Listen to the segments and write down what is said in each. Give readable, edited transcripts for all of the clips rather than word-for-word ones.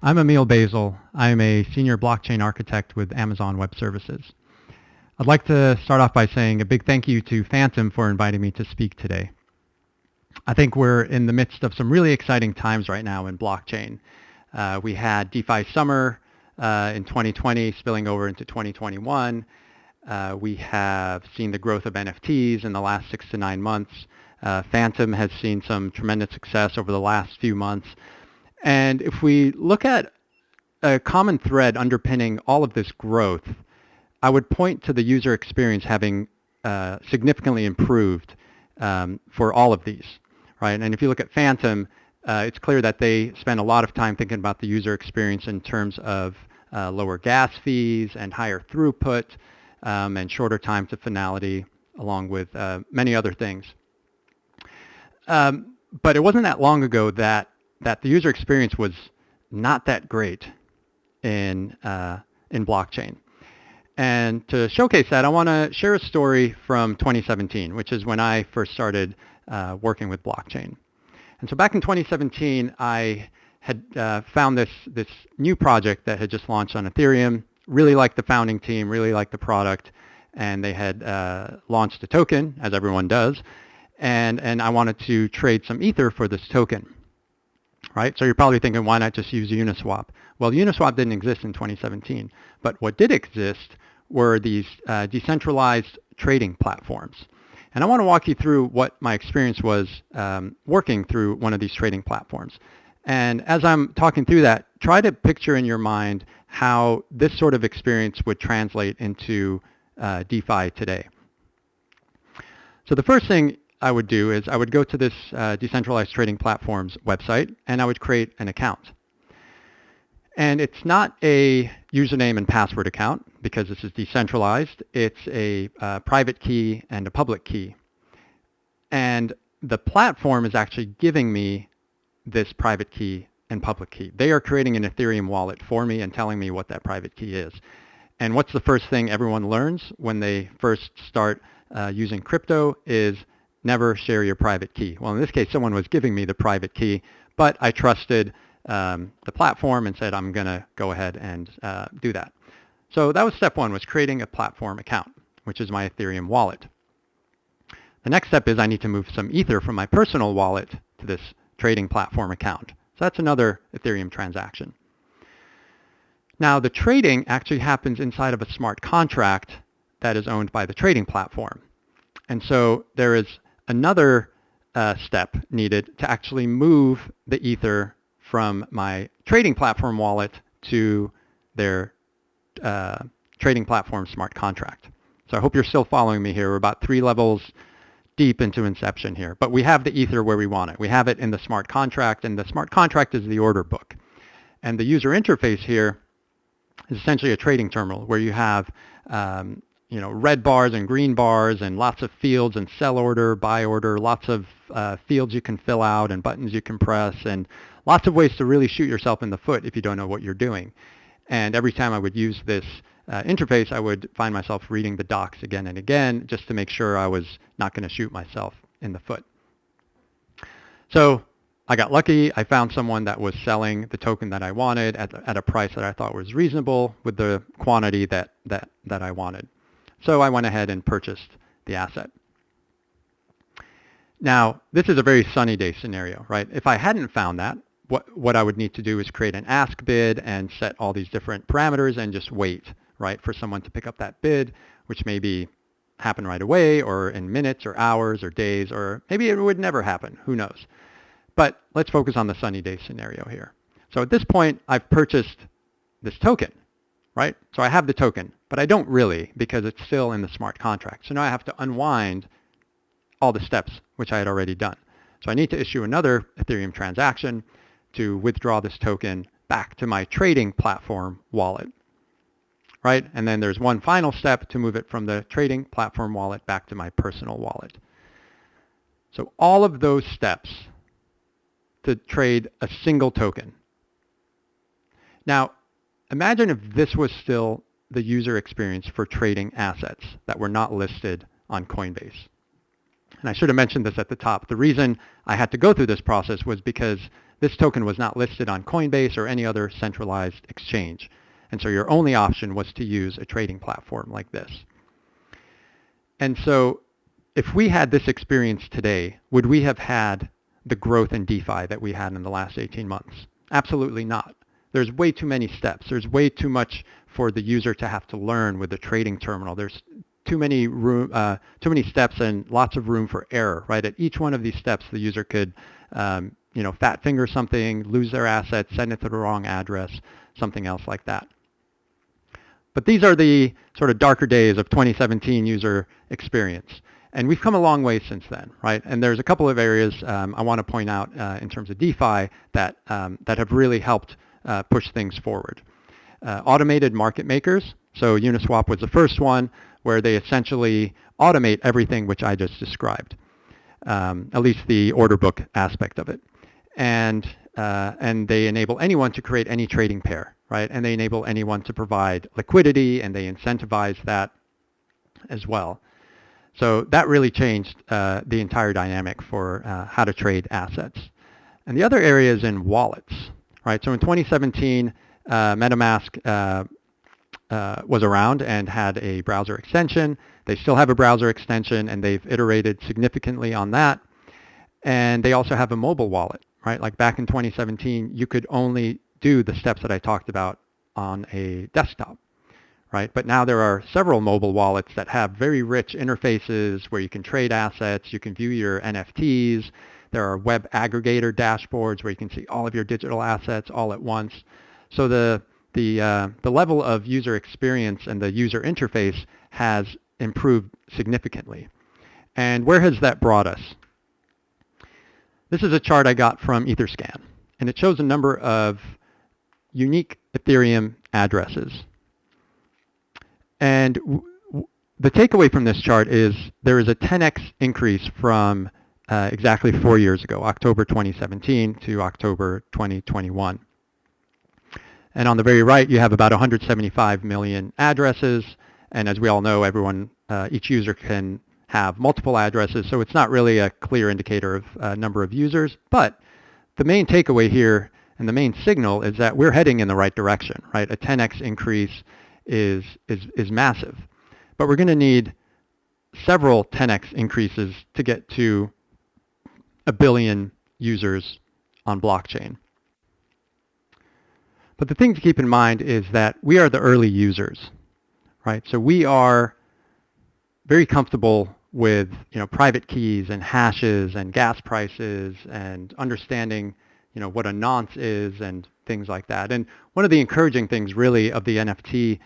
I'm Emile Baizel. I'm a senior blockchain architect with Amazon Web Services. I'd like to start off by saying a big thank you to Fantom for inviting me to speak today. I think we're in the midst of some really exciting times right now in blockchain. We had DeFi summer in 2020 spilling over into 2021. We have seen the growth of NFTs in the last 6 to 9 months. Fantom has seen some tremendous success over the last few months. And if we look at a common thread underpinning all of this growth, I would point to the user experience having significantly improved for all of these, right? And if you look at Fantom, it's clear that they spend a lot of time thinking about the user experience in terms of lower gas fees and higher throughput and shorter time to finality, along with many other things. But it wasn't that long ago that the user experience was not that great in blockchain. And to showcase that, I want to share a story from 2017, which is when I first started working with blockchain. And so back in 2017, I had found this new project that had just launched on Ethereum, really liked the founding team, really liked the product, and they had launched a token, as everyone does, and I wanted to trade some Ether for this token. Right? So you're probably thinking, why not just use Uniswap? Well, Uniswap didn't exist in 2017, but what did exist were these decentralized trading platforms. And I want to walk you through what my experience was working through one of these trading platforms. And as I'm talking through that, try to picture in your mind how this sort of experience would translate into DeFi today. So the first thing I would do is I would go to this Decentralized Trading Platform's website and I would create an account. And it's not a username and password account because this is decentralized. It's a private key and a public key. And the platform is actually giving me this private key and public key. They are creating an Ethereum wallet for me and telling me what that private key is. And what's the first thing everyone learns when they first start using crypto is never share your private key. Well, in this case, someone was giving me the private key, but I trusted the platform and said, I'm going to go ahead and do that. So that was step one, was creating a platform account, which is my Ethereum wallet. The next step is I need to move some Ether from my personal wallet to this trading platform account. So that's another Ethereum transaction. Now, the trading actually happens inside of a smart contract that is owned by the trading platform. And so there is another step needed to actually move the Ether from my trading platform wallet to their trading platform smart contract. So I hope you're still following me here. We're about 3 levels deep into inception here. But we have the Ether where we want it. We have it in the smart contract, and the smart contract is the order book. And the user interface here is essentially a trading terminal where you have red bars and green bars and lots of fields and sell order, buy order, lots of fields you can fill out and buttons you can press, and lots of ways to really shoot yourself in the foot if you don't know what you're doing. And every time I would use this interface, I would find myself reading the docs again and again just to make sure I was not going to shoot myself in the foot. So I got lucky. I found someone that was selling the token that I wanted at a price that I thought was reasonable with the quantity that I wanted. So I went ahead and purchased the asset. Now, this is a very sunny day scenario, right? If I hadn't found that, what I would need to do is create an ask bid and set all these different parameters and just wait, right, for someone to pick up that bid, which maybe happen right away or in minutes or hours or days, or maybe it would never happen. Who knows? But let's focus on the sunny day scenario here. So at this point, I've purchased this token, right? So I have the token, but I don't really because it's still in the smart contract. So now I have to unwind all the steps which I had already done. So I need to issue another Ethereum transaction to withdraw this token back to my trading platform wallet, right? And then there's one final step to move it from the trading platform wallet back to my personal wallet. So all of those steps to trade a single token. Now, imagine if this was still the user experience for trading assets that were not listed on Coinbase. And I should have mentioned this at the top. The reason I had to go through this process was because this token was not listed on Coinbase or any other centralized exchange. And so your only option was to use a trading platform like this. And so if we had this experience today, would we have had the growth in DeFi that we had in the last 18 months? Absolutely not. There's way too many steps. There's way too much for the user to have to learn with the trading terminal. There's too many steps and lots of room for error, right? At each one of these steps, the user could, fat finger something, lose their assets, send it to the wrong address, something else like that. But these are the sort of darker days of 2017 user experience. And we've come a long way since then, right? And there's a couple of areas I want to point out in terms of DeFi that have really helped push things forward. Automated market makers. So Uniswap was the first one where they essentially automate everything which I just described, at least the order book aspect of it. And they enable anyone to create any trading pair, right? And they enable anyone to provide liquidity, and they incentivize that as well. So that really changed the entire dynamic for how to trade assets. And the other area is in wallets, right? So in 2017, MetaMask was around and had a browser extension. They still have a browser extension, and they've iterated significantly on that. And they also have a mobile wallet, right? Like back in 2017, you could only do the steps that I talked about on a desktop, right? But now there are several mobile wallets that have very rich interfaces where you can trade assets, you can view your NFTs. There are web aggregator dashboards where you can see all of your digital assets all at once. So the level of user experience and the user interface has improved significantly. And where has that brought us? This is a chart I got from Etherscan, and it shows a number of unique Ethereum addresses. And the takeaway from this chart is there is a 10x increase from exactly 4 years ago, October 2017 to October 2021. And on the very right, you have about 175 million addresses. And as we all know, each user can have multiple addresses. So it's not really a clear indicator of number of users. But the main takeaway here and the main signal is that we're heading in the right direction, right? A 10x increase is massive. But we're going to need several 10x increases to get to 1 billion users on blockchain. But the thing to keep in mind is that we are the early users, right? So we are very comfortable with private keys and hashes and gas prices and understanding what a nonce is and things like that. And one of the encouraging things really of the NFT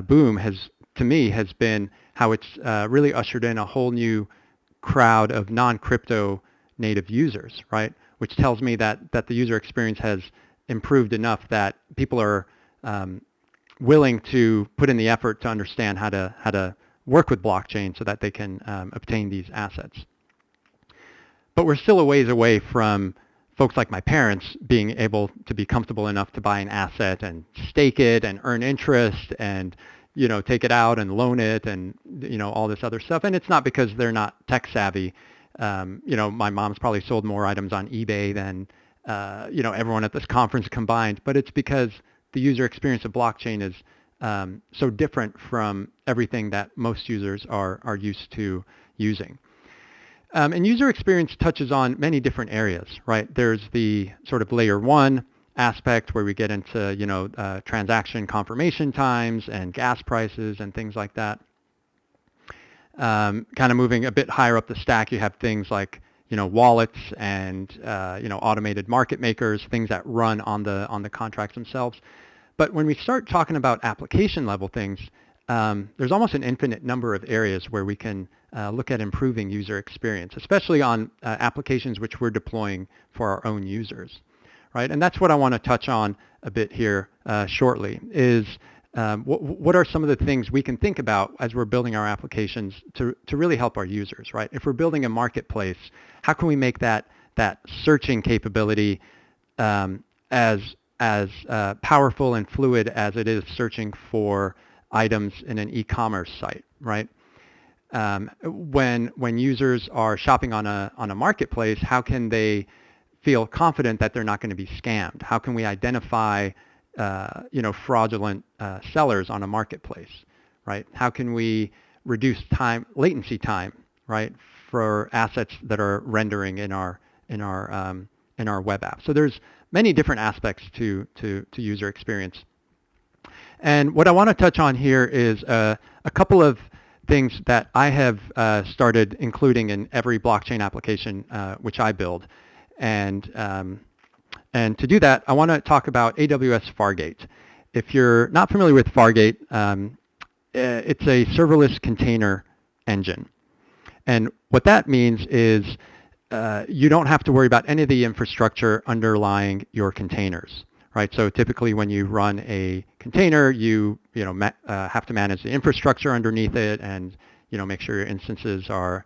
boom has been how it's really ushered in a whole new crowd of non-crypto native users, right? Which tells me that the user experience has improved enough that people are willing to put in the effort to understand how to work with blockchain so that they can obtain these assets. But we're still a ways away from folks like my parents being able to be comfortable enough to buy an asset and stake it and earn interest and take it out and loan it and all this other stuff. And it's not because they're not tech savvy. My mom's probably sold more items on eBay than everyone at this conference combined, but it's because the user experience of blockchain is so different from everything that most users are used to using. And user experience touches on many different areas, right? There's the sort of layer one aspect where we get into, transaction confirmation times and gas prices and things like that. Kind of moving a bit higher up the stack, you have things like, wallets and, automated market makers, things that run on the contracts themselves. But when we start talking about application level things, there's almost an infinite number of areas where we can look at improving user experience, especially on applications which we're deploying for our own users, right? And that's what I want to touch on a bit here shortly is what are some of the things we can think about as we're building our applications to really help our users, right? If we're building a marketplace, how can we make that searching capability as powerful and fluid as it is searching for items in an e-commerce site, right? When users are shopping on a marketplace, how can they feel confident that they're not going to be scammed? How can we identify fraudulent sellers on a marketplace, right? How can we reduce latency time, right, for assets that are rendering in our web app? So there's many different aspects to user experience. And what I want to touch on here is a couple of things that I have started including in every blockchain application which I build. And to do that, I want to talk about AWS Fargate. If you're not familiar with Fargate, it's a serverless container engine. And what that means is you don't have to worry about any of the infrastructure underlying your containers, right? So typically when you run a container, you have to manage the infrastructure underneath it and make sure your instances are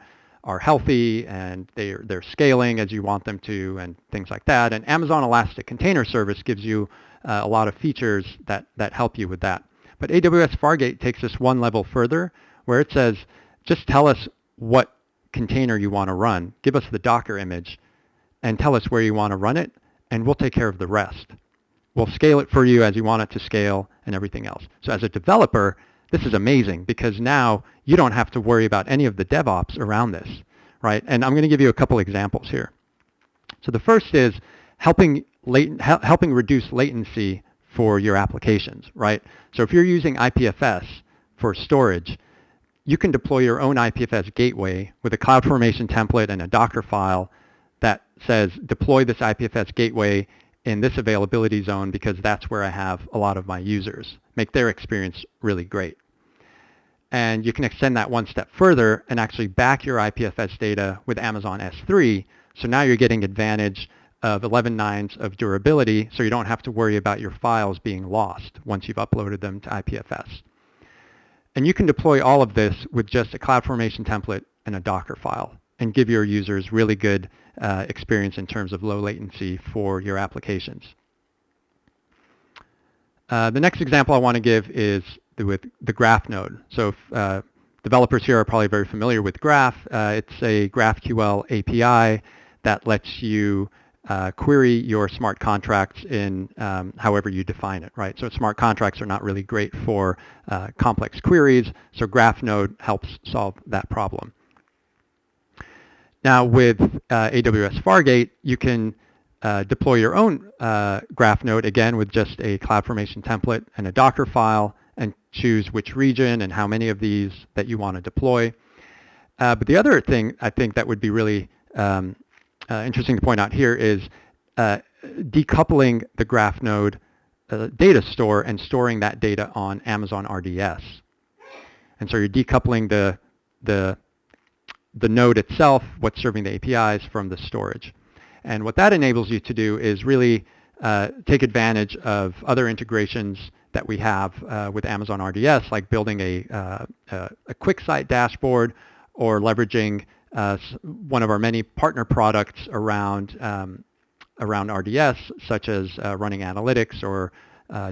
healthy and they're scaling as you want them to and things like that. And Amazon Elastic Container Service gives you a lot of features that help you with that. But AWS Fargate takes this one level further where it says, just tell us what container you want to run. Give us the Docker image and tell us where you want to run it, and we'll take care of the rest. We'll scale it for you as you want it to scale and everything else. So as a developer, this is amazing because now you don't have to worry about any of the DevOps around this, right? And I'm going to give you a couple examples here. So the first is helping reduce latency for your applications, right? So if you're using IPFS for storage, you can deploy your own IPFS gateway with a CloudFormation template and a Docker file that says deploy this IPFS gateway in this availability zone because that's where I have a lot of my users. Make their experience really great. And you can extend that one step further and actually back your IPFS data with Amazon S3. So now you're getting advantage of 11 nines of durability, so you don't have to worry about your files being lost once you've uploaded them to IPFS. And you can deploy all of this with just a CloudFormation template and a Docker file and give your users really good experience in terms of low latency for your applications. The next example I want to give is with the Graph node. So developers here are probably very familiar with Graph. It's a GraphQL API that lets you query your smart contracts in however you define it, right? So smart contracts are not really great for complex queries, so Graph node helps solve that problem. Now with AWS Fargate, you can deploy your own Graph node, again, with just a CloudFormation template and a Docker file, and choose which region and how many of these that you want to deploy. But the other thing I think that would be really interesting to point out here is decoupling the Graph node data store and storing that data on Amazon RDS. And so you're decoupling the node itself, what's serving the APIs, from the storage. And what that enables you to do is really take advantage of other integrations that we have with Amazon RDS, like building a quick site dashboard or leveraging one of our many partner products around RDS, such as running analytics or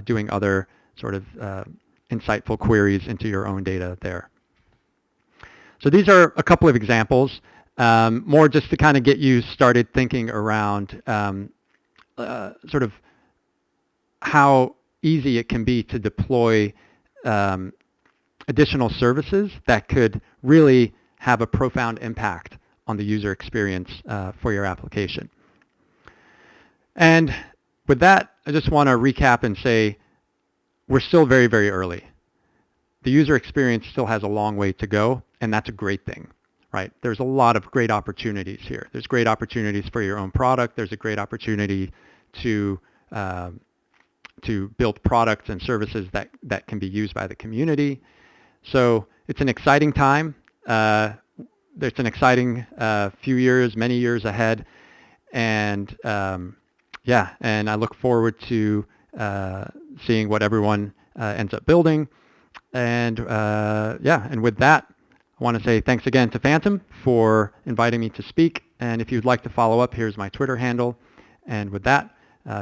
doing other sort of insightful queries into your own data there. So these are a couple of examples, more just to kind of get you started thinking around sort of how easy it can be to deploy additional services that could really have a profound impact on the user experience for your application. And with that, I just want to recap and say we're still very, very early. The user experience still has a long way to go, and that's a great thing, right? There's a lot of great opportunities here. There's great opportunities for your own product. There's a great opportunity to build products and services that can be used by the community. So it's an exciting time. There's an exciting few years, many years ahead. And yeah, and I look forward to seeing what everyone ends up building. And yeah, and with that, I want to say thanks again to Fantom for inviting me to speak. And if you'd like to follow up, here's my Twitter handle. And with that,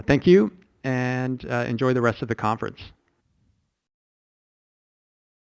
thank you, and enjoy the rest of the conference.